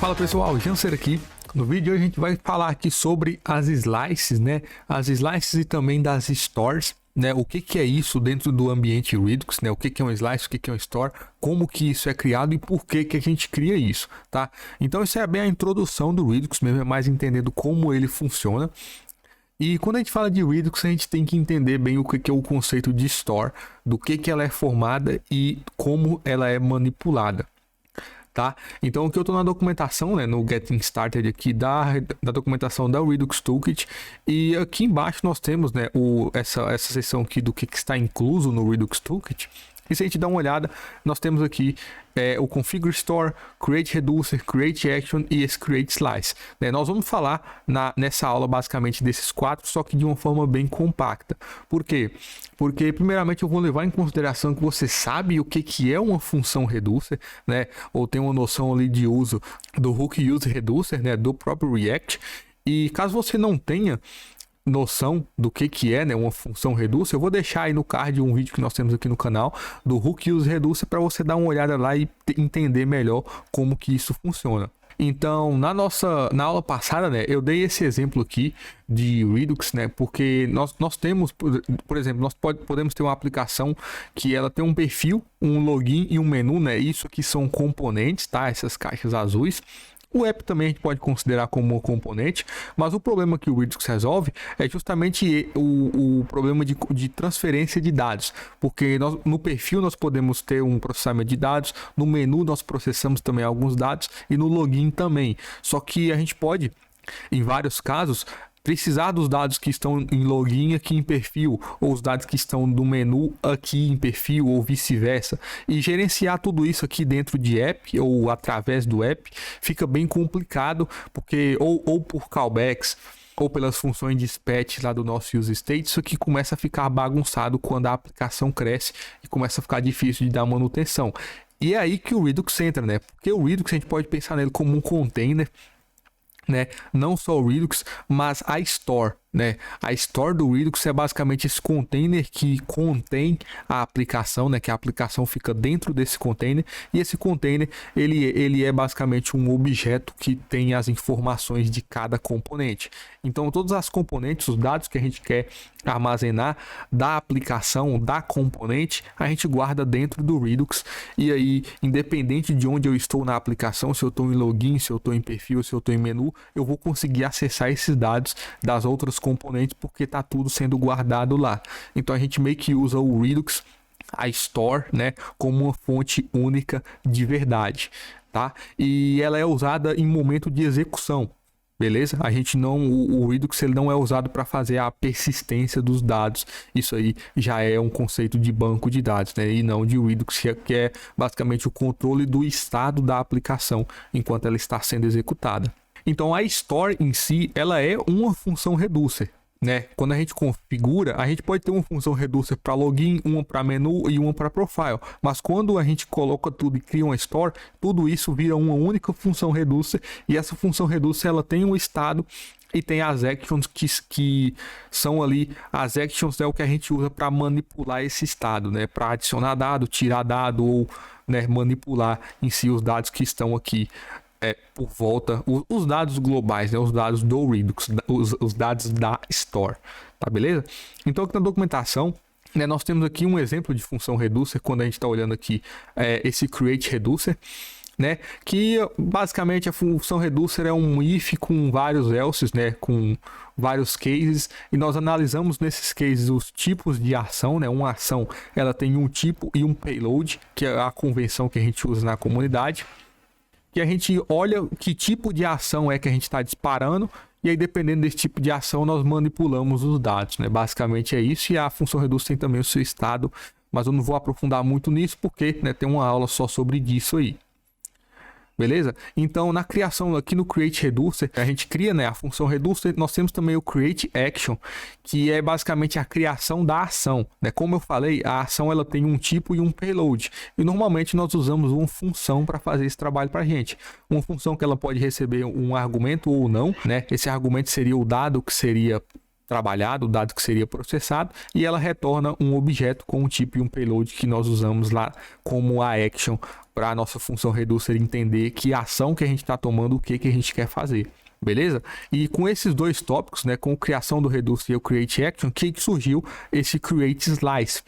Fala pessoal, Janser aqui. No vídeo de hoje a gente vai falar aqui sobre as slices, né? As slices e também das stores, né? O que é isso dentro do ambiente Redux, né? O que é um slice, o que é um store, como que isso é criado e por que a gente cria isso, tá? Então isso é bem a introdução do Redux mesmo, é mais entendendo como ele funciona. E quando a gente fala de Redux, a gente tem que entender bem o que é o conceito de store, do que ela é formada e como ela é manipulada. Tá? Então aqui eu estou na documentação, né, no Getting Started aqui da documentação da Redux Toolkit, e aqui embaixo nós temos, né, essa seção aqui do que está incluso no Redux Toolkit. E se a gente dá uma olhada, nós temos aqui o Configure Store, Create Reducer, Create Action e esse Create Slice, né? Nós vamos falar nessa aula basicamente desses quatro, só que de uma forma bem compacta. Por quê? Porque primeiramente eu vou levar em consideração que você sabe o que é uma função Reducer, né? Ou tem uma noção ali de uso do Hook Use Reducer, né? Do próprio React. E caso você não tenha noção do que é, né, uma função Reducer, eu vou deixar aí no card um vídeo que nós temos aqui no canal do Hook Use Reducer para você dar uma olhada lá e entender melhor como que isso funciona. Então, na aula passada, né, eu dei esse exemplo aqui de Redux, né, porque nós temos, por exemplo, nós podemos ter uma aplicação que ela tem um perfil, um login e um menu, né, isso aqui são componentes, tá, essas caixas azuis. O app também a gente pode considerar como um componente, mas o problema que o Redux resolve é justamente o problema de transferência de dados, porque no perfil nós podemos ter um processamento de dados, no menu nós processamos também alguns dados e no login também, só que a gente pode, em vários casos, precisar dos dados que estão em login aqui em perfil, ou os dados que estão do menu aqui em perfil, ou vice-versa. E gerenciar tudo isso aqui dentro de app, ou através do app, fica bem complicado, porque ou por callbacks, ou pelas funções de dispatch lá do nosso use state, isso aqui começa a ficar bagunçado quando a aplicação cresce e começa a ficar difícil de dar manutenção. E é aí que o Redux entra, né? Porque o Redux a gente pode pensar nele como um container, né? Não só o Redux, mas a Store, né? A Store do Redux é basicamente esse container que contém a aplicação, né? Que a aplicação fica dentro desse container, e esse container ele é basicamente um objeto que tem as informações de cada componente. Então todas as componentes, os dados que a gente quer armazenar da aplicação, da componente, a gente guarda dentro do Redux, e aí independente de onde eu estou na aplicação, se eu estou em login, se eu estou em perfil, se eu estou em menu, eu vou conseguir acessar esses dados das outras componentes, porque está tudo sendo guardado lá. Então a gente meio que usa o Redux, a Store, né, como uma fonte única de verdade, tá? E ela é usada em momento de execução. Beleza? A gente não, o Redux ele não é usado para fazer a persistência dos dados. Isso aí já é um conceito de banco de dados, né? E não de Redux, que é basicamente o controle do estado da aplicação enquanto ela está sendo executada. Então a Store em si, ela é uma função Reducer, né? Quando a gente configura, a gente pode ter uma função Reducer para login, uma para menu e uma para profile. Mas quando a gente coloca tudo e cria uma Store, tudo isso vira uma única função Reducer, e essa função Reducer ela tem um estado e tem as actions que são ali, as actions é o que a gente usa para manipular esse estado, né? Para adicionar dado, tirar dado ou, né, manipular em si os dados que estão aqui. Por volta, os dados globais, né, os dados do Redux, os dados da Store, tá beleza? Então aqui na documentação, né, nós temos aqui um exemplo de função Reducer, quando a gente está olhando aqui esse Create Reducer, né, que basicamente a função Reducer é um if com vários elses, né, com vários cases, e nós analisamos nesses cases os tipos de ação, né, uma ação ela tem um tipo e um payload, que é a convenção que a gente usa na comunidade, que a gente olha que tipo de ação é que a gente está disparando, e aí dependendo desse tipo de ação nós manipulamos os dados, né? Basicamente é isso, e a função Reducer tem também o seu estado, mas eu não vou aprofundar muito nisso porque, né, tem uma aula só sobre isso aí. Beleza? Então, na criação aqui no Create Reducer, a gente cria, né, a função Reducer, nós temos também o Create Action, que é basicamente a criação da ação, né? Como eu falei, a ação ela tem um tipo e um payload, e normalmente nós usamos uma função para fazer esse trabalho para a gente. Uma função que ela pode receber um argumento ou não, né? Esse argumento seria o dado que seria trabalhado, o dado que seria processado, e ela retorna um objeto com um tipo e um payload que nós usamos lá como a action para a nossa função reducer entender que ação que a gente está tomando, o que a gente quer fazer. Beleza? E com esses dois tópicos, né, com a criação do Reducer e o Create Action, que surgiu esse Create Slice.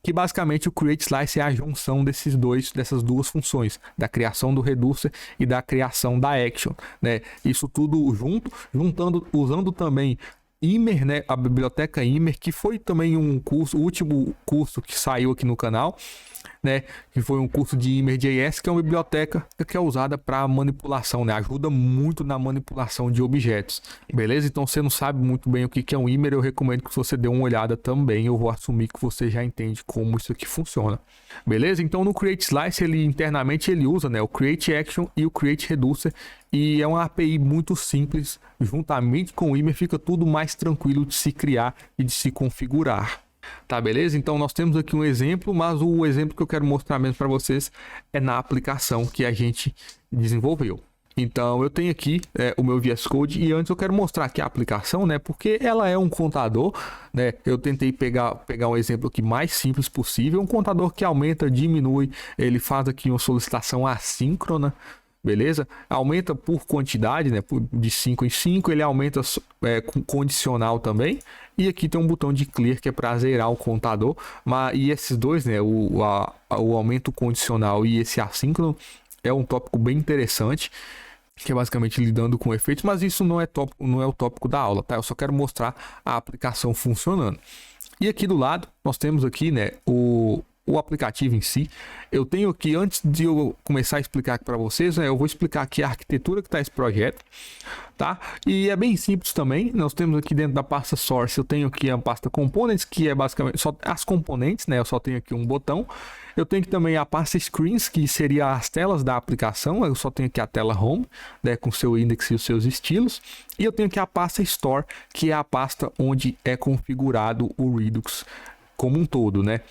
Que basicamente o Create Slice é a junção dessas duas funções, da criação do Reducer e da criação da Action, né? Isso tudo usando também Yammer, né? A biblioteca Yammer, que foi também um curso, o último curso que saiu aqui no canal, né, que foi um curso de Yammer.js, que é uma biblioteca que é usada para manipulação, né, ajuda muito na manipulação de objetos, beleza? Então, você não sabe muito bem o que é um Yammer, eu recomendo que você dê uma olhada também, eu vou assumir que você já entende como isso aqui funciona, beleza? Então, no Create Slice, internamente ele usa, né, o Create Action e o Create Reducer, e é uma API muito simples, juntamente com o Yammer fica tudo mais tranquilo de se criar e de se configurar. Tá, beleza? Então nós temos aqui um exemplo, mas o exemplo que eu quero mostrar mesmo para vocês é na aplicação que a gente desenvolveu. Então eu tenho aqui o meu VS Code e antes eu quero mostrar aqui a aplicação, né? Porque ela é um contador, né? Eu tentei pegar um exemplo aqui mais simples possível, um contador que aumenta, diminui, ele faz aqui uma solicitação assíncrona. Beleza? Aumenta por quantidade, né? De 5 em 5, ele aumenta com condicional também. E aqui tem um botão de clear que é para zerar o contador. E esses dois, né? O aumento condicional e esse assíncrono é um tópico bem interessante, que é basicamente lidando com efeitos, mas isso não é o tópico da aula, tá? Eu só quero mostrar a aplicação funcionando. E aqui do lado, nós temos aqui, né? O aplicativo em si. Eu tenho aqui, antes de eu começar a explicar aqui para vocês, né, eu vou explicar aqui a arquitetura que está esse projeto, tá? E é bem simples também. Nós temos aqui dentro da pasta source, eu tenho aqui a pasta components, que é basicamente só as componentes, né? Eu só tenho aqui um botão. Eu tenho aqui também a pasta screens, que seria as telas da aplicação. Eu só tenho aqui a tela home, né, com seu index e os seus estilos. E eu tenho aqui a pasta store, que é a pasta onde é configurado o Redux como um todo, né?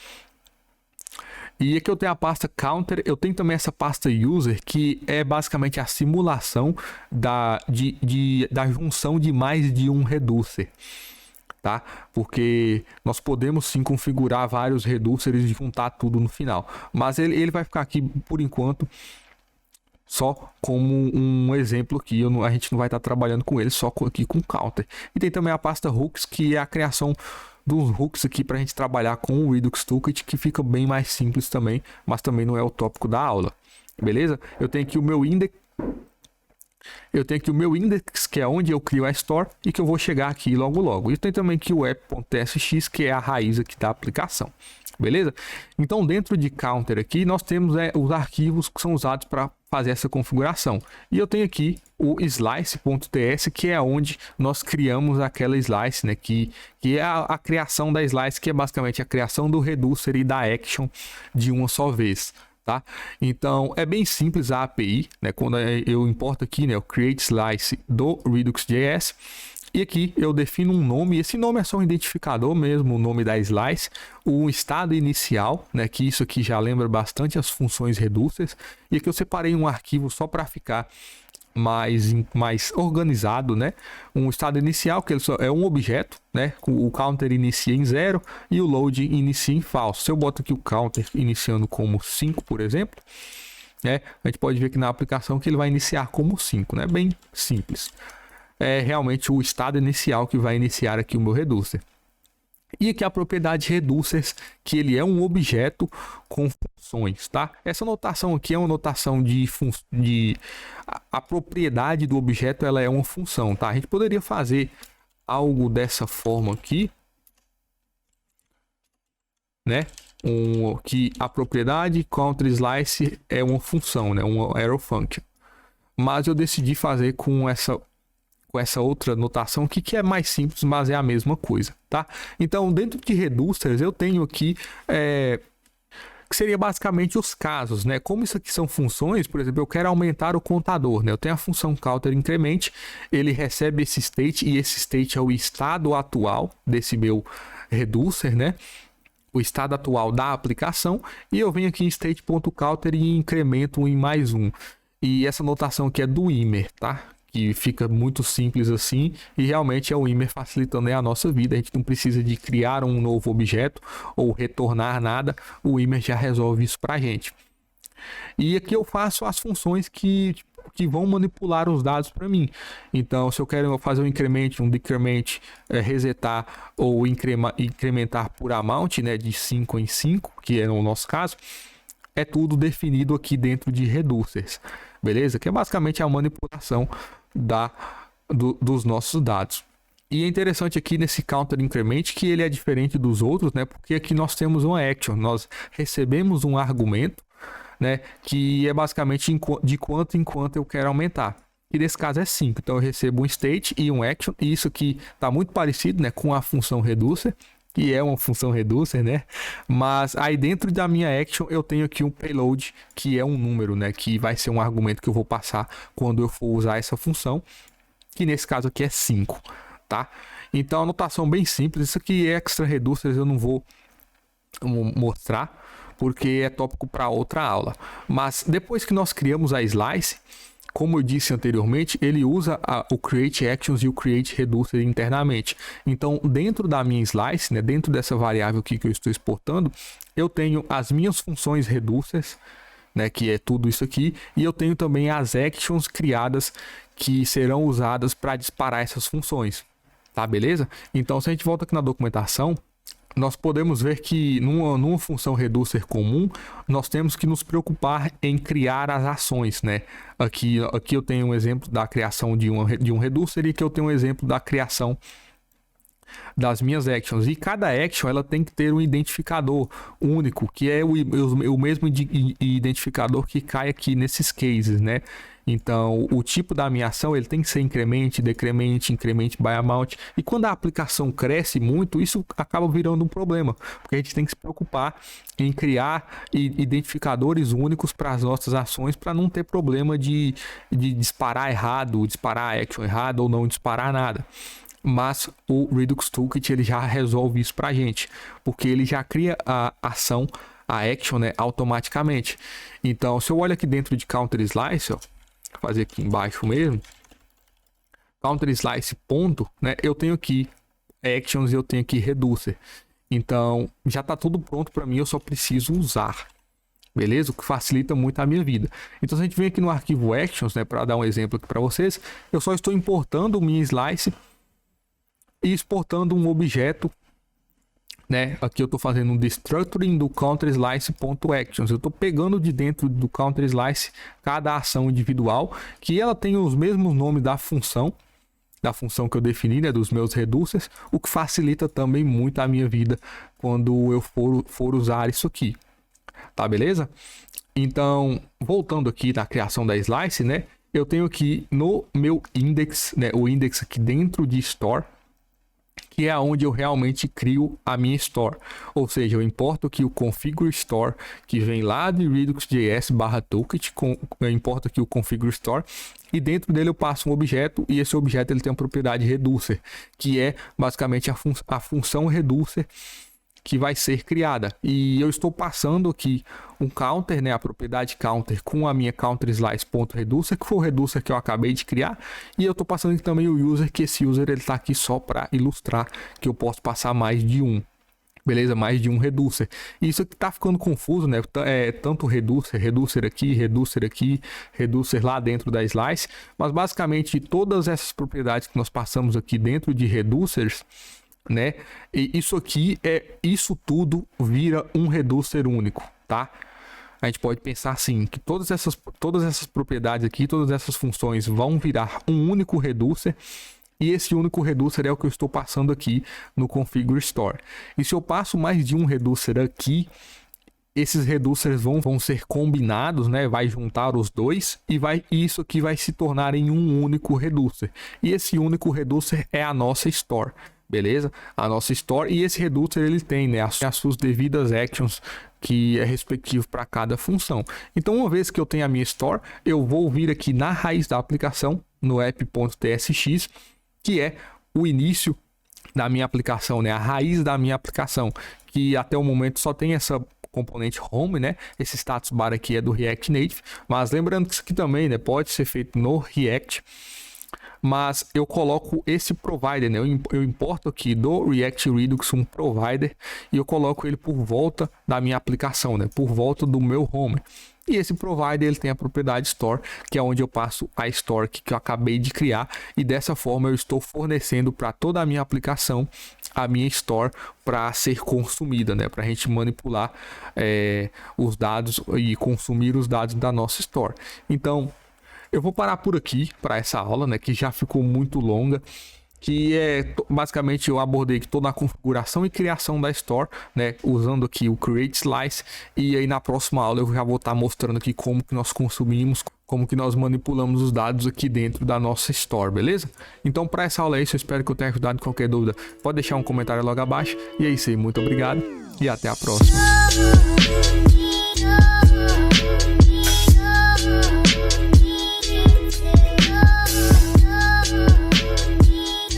E aqui eu tenho a pasta Counter, eu tenho também essa pasta User, que é basicamente a simulação da junção de mais de um Reducer, tá? Porque nós podemos sim configurar vários Reducers e juntar tudo no final, mas ele vai ficar aqui por enquanto só como um exemplo aqui, a gente não vai estar trabalhando com ele, só aqui com Counter. E tem também a pasta Hooks, que é a criação dos hooks aqui para a gente trabalhar com o Redux Toolkit, que fica bem mais simples também, mas também não é o tópico da aula, beleza? Eu tenho aqui o meu index, que é onde eu crio a store e que eu vou chegar aqui logo. E tem também aqui o app.tsx, que é a raiz aqui da aplicação, beleza? Então dentro de Counter aqui nós temos os arquivos que são usados para fazer essa configuração. E eu tenho aqui o slice.ts, que é onde nós criamos aquela slice, né? Que é a criação da slice, que é basicamente a criação do Reducer e da Action de uma só vez, tá? Então é bem simples a API, né? Quando eu importo aqui, né, o Create Slice do Redux.js, e aqui eu defino um nome, esse nome é só um identificador mesmo, o nome da slice, o estado inicial, né, que isso aqui já lembra bastante as funções reducers, e aqui eu separei um arquivo só para ficar mais organizado, né? Um estado inicial, que ele só é um objeto, né? O counter inicia em 0 e o load inicia em falso. Se eu boto aqui o counter iniciando como 5, por exemplo, né, a gente pode ver aqui na aplicação que ele vai iniciar como 5, né? Bem simples. É realmente o estado inicial que vai iniciar aqui o meu Reducer. E aqui a propriedade Reducers, que ele é um objeto com funções, tá? Essa notação aqui é uma notação a propriedade do objeto, ela é uma função, tá? A gente poderia fazer algo dessa forma aqui, né? Que a propriedade counter slice é uma função, né? Uma arrow function. Mas eu decidi fazer com essa outra notação aqui, que é mais simples, mas é a mesma coisa, tá? Então, dentro de reducers, eu tenho aqui que seria basicamente os casos, né? Como isso aqui são funções, por exemplo, eu quero aumentar o contador, né? Eu tenho a função counter increment, ele recebe esse state, e esse state é o estado atual desse meu reducer, né? O estado atual da aplicação, e eu venho aqui em state.counter e incremento em mais um. E essa notação aqui é do Yammer, tá? Que fica muito simples assim, e realmente é o Yammer facilitando a nossa vida. A gente não precisa de criar um novo objeto ou retornar nada, o Yammer já resolve isso pra gente. E aqui eu faço as funções que vão manipular os dados para mim. Então, se eu quero fazer um increment, um decrement, resetar ou incrementar por amount, né, de 5 em 5, que é no nosso caso, é tudo definido aqui dentro de reducers, beleza? Que é basicamente a manipulação dos nossos dados. E é interessante aqui nesse counter increment que ele é diferente dos outros, né? Porque aqui nós temos uma action, nós recebemos um argumento, né? Que é basicamente de quanto em quanto eu quero aumentar. E nesse caso é 5. Então eu recebo um state e um action. E isso aqui está muito parecido, né, com a função reducer, que é uma função reducer, né? Mas aí dentro da minha action eu tenho aqui um payload, que é um número, né? Que vai ser um argumento que eu vou passar quando eu for usar essa função, que nesse caso aqui é 5, tá? Então a notação bem simples. Isso aqui é extra reducers, eu não vou mostrar, porque é tópico para outra aula. Mas depois que nós criamos a slice, como eu disse anteriormente, ele usa o create actions e o create reducer internamente. Então, dentro da minha slice, né, dentro dessa variável aqui que eu estou exportando, eu tenho as minhas funções reducers, né, que é tudo isso aqui, e eu tenho também as actions criadas que serão usadas para disparar essas funções. Tá, beleza? Então, se a gente volta aqui na documentação, nós podemos ver que numa função reducer comum, nós temos que nos preocupar em criar as ações, né? Aqui eu tenho um exemplo da criação de um reducer e aqui eu tenho um exemplo da criação das minhas actions. E cada action ela tem que ter um identificador único, que é o mesmo identificador que cai aqui nesses cases, né? Então, o tipo da minha ação ele tem que ser increment, decrement, increment by amount. E quando a aplicação cresce muito, isso acaba virando um problema, porque a gente tem que se preocupar em criar identificadores únicos para as nossas ações, para não ter problema de disparar errado, disparar a action errado ou não disparar nada. Mas o Redux Toolkit ele já resolve isso para a gente, porque ele já cria a ação, a action, né, automaticamente. Então, se eu olho aqui dentro de Counter Slice, ó, vou fazer aqui embaixo mesmo, Counter Slice ponto, né, eu tenho aqui actions e eu tenho aqui reducer. Então, já está tudo pronto para mim, eu só preciso usar. Beleza? O que facilita muito a minha vida. Então, se a gente vem aqui no arquivo actions, né, para dar um exemplo aqui para vocês, eu só estou importando o minha slice e exportando um objeto, né? Aqui eu estou fazendo um destructuring do counter slice.actions. Eu estou pegando de dentro do counter slice cada ação individual, que ela tem os mesmos nomes da função que eu defini, né, dos meus reducers, o que facilita também muito a minha vida quando eu for usar isso aqui. Tá, beleza? Então, voltando aqui na criação da slice, né, eu tenho aqui no meu index, né, o index aqui dentro de store, que é onde eu realmente crio a minha store. Ou seja, eu importo aqui o configure store, que vem lá de redux.js/toolkit, eu importo aqui o configure store, e dentro dele eu passo um objeto, e esse objeto ele tem uma propriedade reducer, que é basicamente a função reducer que vai ser criada. E eu estou passando aqui um counter, né, a propriedade counter com a minha counter slice.reducer, que foi o reducer que eu acabei de criar, e eu estou passando aqui também o user, que esse user ele está aqui só para ilustrar que eu posso passar mais de um. Beleza? Mais de um reducer. Isso aqui tá ficando confuso, né? Tanto reducer aqui, reducer lá dentro da slice, mas basicamente todas essas propriedades que nós passamos aqui dentro de reducers, né? E isso tudo vira um reducer único, tá? A gente pode pensar assim, que todas essas propriedades aqui, todas essas funções vão virar um único reducer, e esse único reducer é o que eu estou passando aqui no configure store. E se eu passo mais de um reducer aqui, esses reducers vão ser combinados, né? Vai juntar os dois e isso aqui vai se tornar em um único reducer. E esse único reducer é a nossa store. Beleza? A nossa store, e esse reducer ele tem, né, as suas devidas actions que é respectivo para cada função. Então, uma vez que eu tenho a minha store, eu vou vir aqui na raiz da aplicação, no app.tsx, que é o início da minha aplicação, né, a raiz da minha aplicação, que até o momento só tem essa componente home, né? Esse status bar aqui é do React Native, mas lembrando que isso aqui também, né, pode ser feito no React. mas eu coloco esse provider, né? Eu importo aqui do React Redux um provider e eu coloco ele por volta da minha aplicação, né? Por volta do meu home. E esse provider ele tem a propriedade store, que é onde eu passo a store que eu acabei de criar, e dessa forma eu estou fornecendo para toda a minha aplicação a minha store para ser consumida, né? Para a gente manipular os dados e consumir os dados da nossa store. Então eu vou parar por aqui para essa aula, né? Que já ficou muito longa. Que basicamente eu abordei toda a configuração e criação da Store, né, usando aqui o Create Slice, e aí na próxima aula eu já vou estar mostrando aqui como que nós consumimos, como que nós manipulamos os dados aqui dentro da nossa Store, beleza? Então para essa aula é isso, eu espero que eu tenha ajudado. Qualquer dúvida pode deixar um comentário logo abaixo, e é isso aí, muito obrigado e até a próxima.